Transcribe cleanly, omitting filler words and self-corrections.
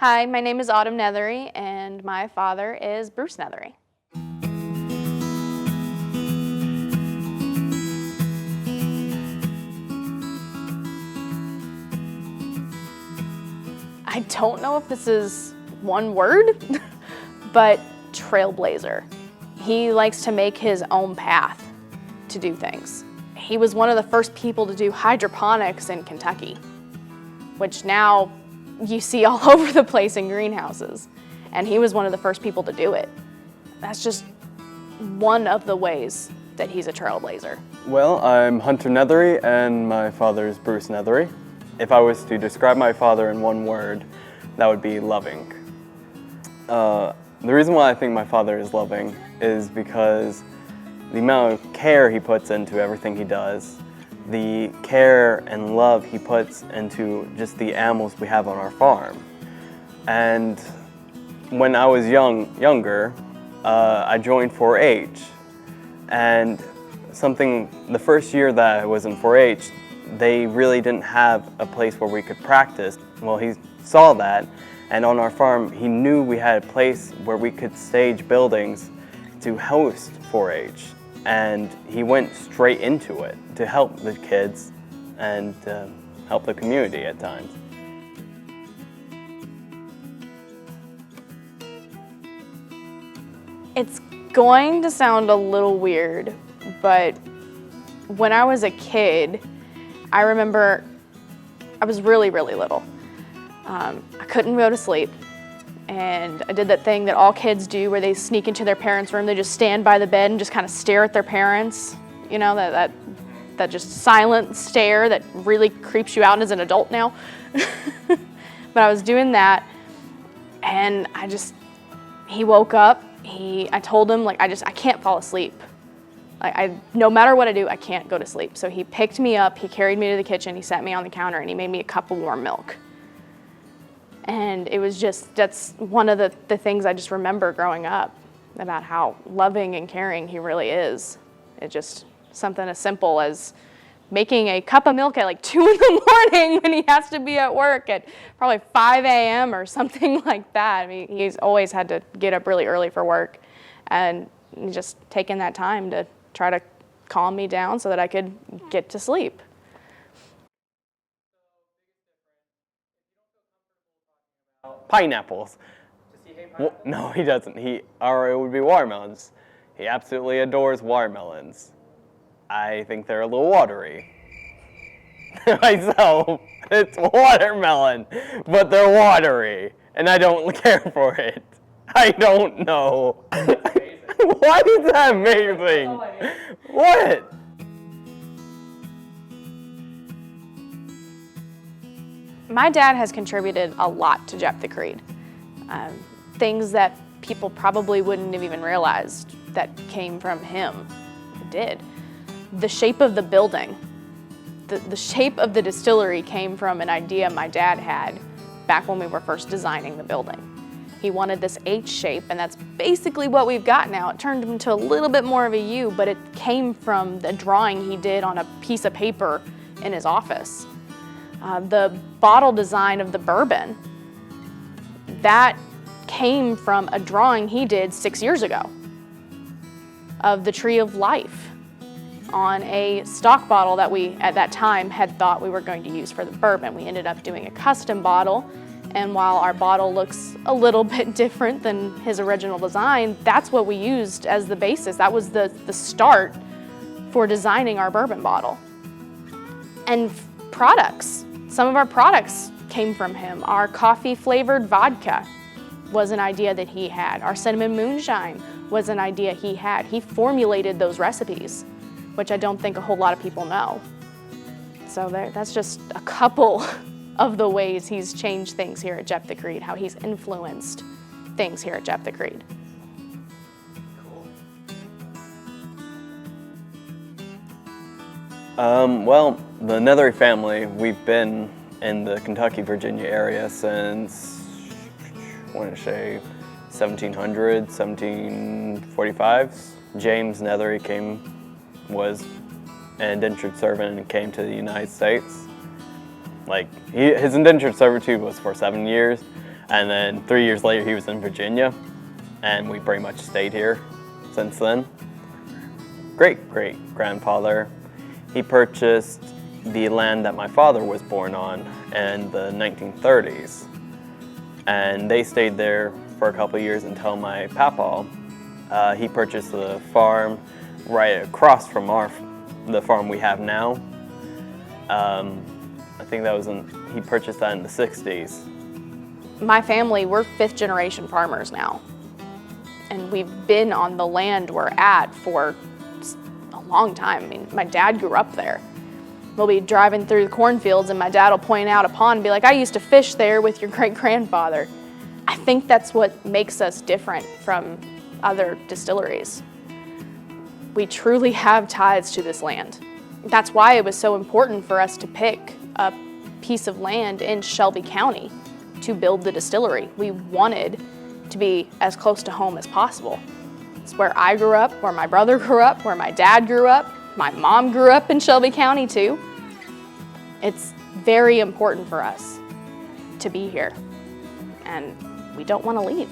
Hi, my name is Autumn Nethery, and my father is Bruce Nethery. I don't know if this is one word, but trailblazer. He likes to make his own path to do things. He was one of the first people to do hydroponics in Kentucky, which now you see all over the place in greenhouses. And he was one of the first people to do it. That's just one of the ways that he's a trailblazer. Well, I'm Hunter Nethery, and my father is Bruce Nethery. If I was to describe my father in one word, that would be loving. The reason why I think my father is loving is because the amount of care he puts into everything he does, the care and love he puts into just the animals we have on our farm. And when I was younger, I joined 4-H, and the first year that I was in 4-H, they really didn't have a place where we could practice. Well, he saw that, and on our farm, he knew we had a place where we could stage buildings to host 4-H, and he went straight into it to help the kids and help the community at times. It's going to sound a little weird, but when I was a kid, I remember I was really, really little. I couldn't go to sleep, and I did that thing that all kids do where they sneak into their parents' room, they just stand by the bed and just kind of stare at their parents. You know, that just silent stare that really creeps you out as an adult now. But I was doing that, and he woke up, I told him, like, I can't fall asleep. No matter what I do, I can't go to sleep. So he picked me up, he carried me to the kitchen, he sat me on the counter, and he made me a cup of warm milk. And it was that's one of the things I just remember growing up about how loving and caring he really is. It's just something as simple as making a cup of milk at like 2 in the morning when he has to be at work at probably 5 a.m. or something like that. I mean, he's always had to get up really early for work, and just taking that time to try to calm me down so that I could get to sleep. Pineapples. Does he hate pineapples? No, he doesn't. Or it would be watermelons. He absolutely adores watermelons. I think they're a little watery. Myself, it's watermelon, but they're watery, and I don't care for it. I don't know. Why is that amazing? What? My dad has contributed a lot to Jeptha Creed. Things that people probably wouldn't have even realized that came from him did. The shape of the building, the shape of the distillery came from an idea my dad had back when we were first designing the building. He wanted this H shape, and that's basically what we've got now. It turned into a little bit more of a U, but it came from the drawing he did on a piece of paper in his office. The bottle design of the bourbon, that came from a drawing he did 6 years ago of the Tree of Life on a stock bottle that we, at that time, had thought we were going to use for the bourbon. We ended up doing a custom bottle, and while our bottle looks a little bit different than his original design, that's what we used as the basis. That was the start for designing our bourbon bottle. And products. Some of our products came from him. Our coffee-flavored vodka was an idea that he had. Our cinnamon moonshine was an idea he had. He formulated those recipes, which I don't think a whole lot of people know. So that's just a couple of the ways he's changed things here at Jeptha Creed, how he's influenced things here at Jeptha Creed. Well, the Nethery family, we've been in the Kentucky, Virginia area since, I want to say, 1700s, 1745s. James Nethery was an indentured servant and came to the United States. His indentured servitude was for 7 years, And then 3 years later, he was in Virginia, and we pretty much stayed here since then. Great-great-grandfather, he purchased the land that my father was born on in the 1930s. And they stayed there for a couple of years until my papa, he purchased the farm right across from the farm we have now. I think that was he purchased that in the 60s. My family, we're 5th generation farmers now. And we've been on the land we're at for a long time. I mean, my dad grew up there. We'll be driving through the cornfields and my dad will point out a pond and be like, I used to fish there with your great-grandfather. I think that's what makes us different from other distilleries. We truly have ties to this land. That's why it was so important for us to pick a piece of land in Shelby County to build the distillery. We wanted to be as close to home as possible. It's where I grew up, where my brother grew up, where my dad grew up. My mom grew up in Shelby County too. It's very important for us to be here, and we don't want to leave.